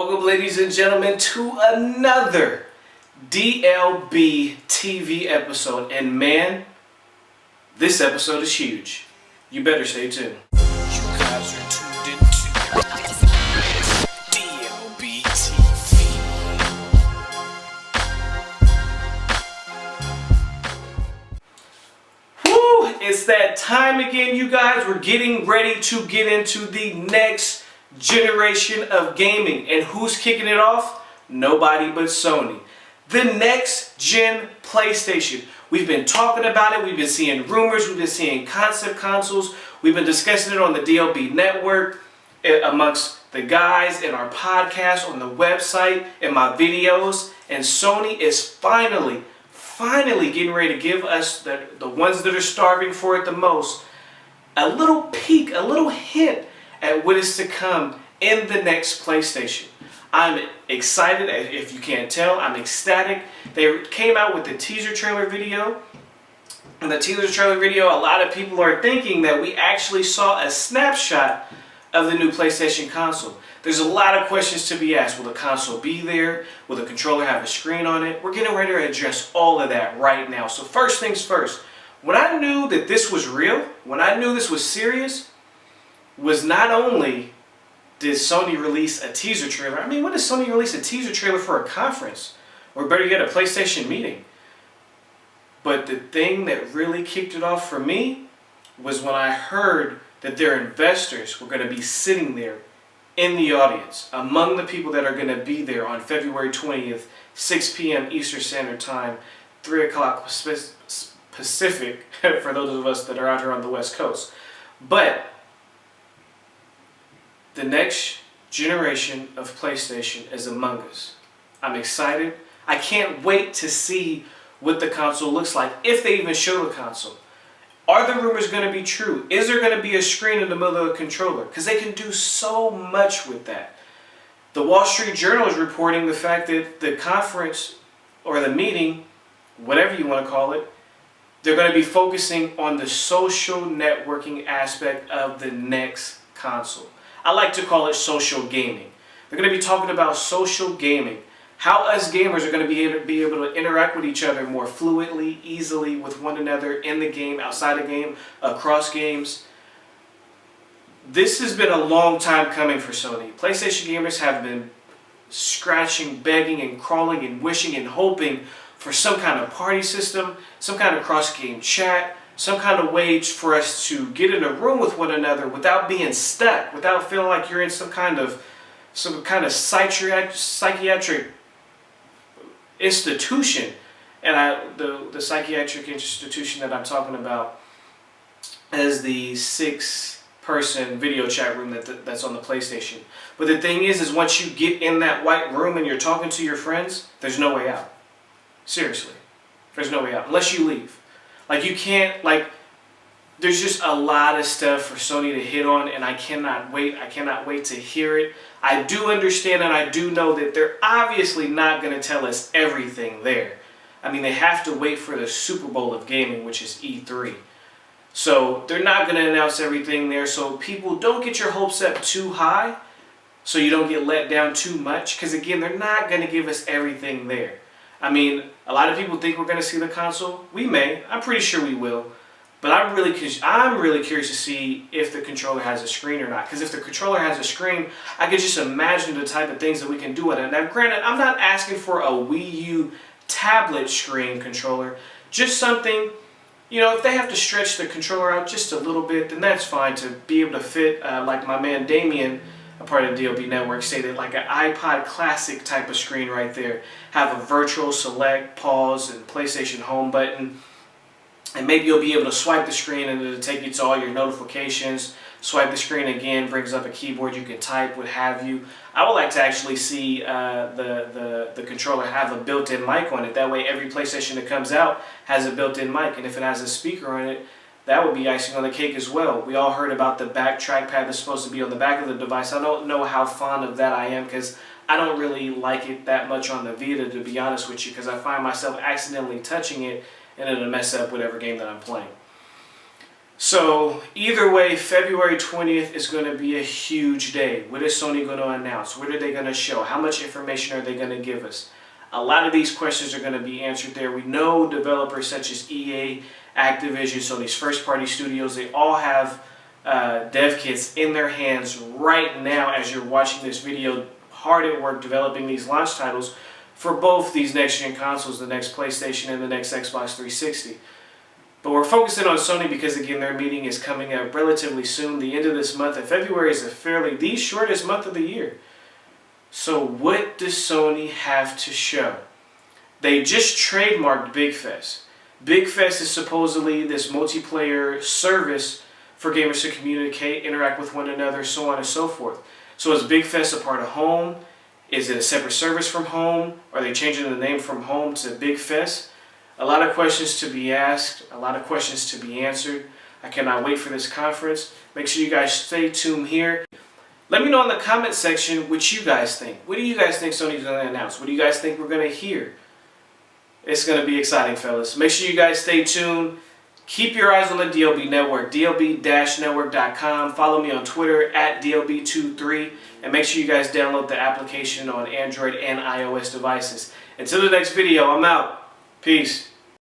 Welcome, ladies and gentlemen, to another DLB-TV episode. And man, this episode is huge. You better stay tuned. You guys are tuned into DLB-TV. Woo! It's that time again, you guys. We're getting ready to get into the next generation of gaming, and who's kicking it off? Nobody but Sony. The next gen PlayStation. We've been talking about it, we've been seeing rumors, we've been seeing concept consoles, we've been discussing it on the DLB network, amongst the guys in our podcast, on the website, in my videos, and Sony is finally getting ready to give us, the ones that are starving for it the most, a little peek, a little hint at what is to come in the next PlayStation. I'm excited, if you can't tell, I'm ecstatic. They came out with the teaser trailer video. In the teaser trailer video, a lot of people are thinking that we actually saw a snapshot of the new PlayStation console. There's a lot of questions to be asked. Will the console be there? Will the controller have a screen on it? We're getting ready to address all of that right now. So first things first, when I knew that this was real, when I knew this was serious, was not only did Sony release a teaser trailer. I mean, when does Sony release a teaser trailer for a conference? Or better yet, a PlayStation meeting? But the thing that really kicked it off for me was when I heard that their investors were going to be sitting there in the audience, among the people that are going to be there on February 20th, 6 p.m. Eastern Standard Time, 3 o'clock Pacific, for those of us that are out here on the West Coast. But the next generation of PlayStation is among us. I'm excited. I can't wait to see what the console looks like, if they even show the console. Are the rumors going to be true? Is there going to be a screen in the middle of the controller? Because they can do so much with that. The Wall Street Journal is reporting the fact that the conference, or the meeting, whatever you want to call it, they're going to be focusing on the social networking aspect of the next console. I like to call it social gaming. They're going to be talking about social gaming. How us gamers are going to be able to interact with each other more fluidly, easily with one another in the game, outside the game, across games. This has been a long time coming for Sony. PlayStation gamers have been scratching, begging, and crawling, and wishing, and hoping for some kind of party system, some kind of cross-game chat, some kind of way for us to get in a room with one another without being stuck, without feeling like you're in some kind of psychiatric institution. And the psychiatric institution that I'm talking about is the 6-person video chat room that's on the PlayStation. But the thing is once you get in that white room and you're talking to your friends, there's no way out. Seriously, there's no way out unless you leave. Like, you can't, there's just a lot of stuff for Sony to hit on, and I cannot wait. I cannot wait to hear it. I do understand, and I do know that they're obviously not going to tell us everything there. I mean, they have to wait for the Super Bowl of gaming, which is E3. So they're not going to announce everything there, so people, don't get your hopes up too high so you don't get let down too much, because again, they're not going to give us everything there. I mean, a lot of people think we're going to see the console. We may. I'm pretty sure we will. But I'm really curious to see if the controller has a screen or not. Because if the controller has a screen, I could just imagine the type of things that we can do with it. Now, granted, I'm not asking for a Wii U tablet screen controller. Just something, if they have to stretch the controller out just a little bit, then that's fine, to be able to fit, like my man Damien, a part of the DLB network, stated, like an iPod Classic type of screen right there. Have a virtual select, pause, and PlayStation home button. And maybe you'll be able to swipe the screen and it'll take you to all your notifications. Swipe the screen again, brings up a keyboard, you can type, what have you. I would like to actually see the controller have a built-in mic on it. That way every PlayStation that comes out has a built-in mic. And if it has a speaker on it, that would be icing on the cake as well. We all heard about the back trackpad that's supposed to be on the back of the device. I don't know how fond of that I am, because I don't really like it that much on the Vita, to be honest with you, because I find myself accidentally touching it and it'll mess up whatever game that I'm playing. So either way, February 20th is going to be a huge day. What is Sony going to announce? What are they going to show? How much information are they going to give us? A lot of these questions are going to be answered there. We know developers such as EA, Activision, Sony's first-party studios, they all have dev kits in their hands right now as you're watching this video, hard at work developing these launch titles for both these next-gen consoles, the next PlayStation and the next Xbox 360. But we're focusing on Sony because, again, their meeting is coming up relatively soon, the end of this month, and February is the shortest month of the year. So what does Sony have to show? They just trademarked BigFest. BigFest is supposedly this multiplayer service for gamers to communicate, interact with one another, so on and so forth. So is BigFest a part of Home? Is it a separate service from Home? Are they changing the name from Home to BigFest? A lot of questions to be asked, a lot of questions to be answered. I cannot wait for this conference. Make sure you guys stay tuned here. Let me know in the comment section what you guys think. What do you guys think Sony's going to announce? What do you guys think we're going to hear? It's going to be exciting, fellas. Make sure you guys stay tuned. Keep your eyes on the DLB Network, DLB-Network.com. Follow me on Twitter at DLB23. And make sure you guys download the application on Android and iOS devices. Until the next video, I'm out. Peace.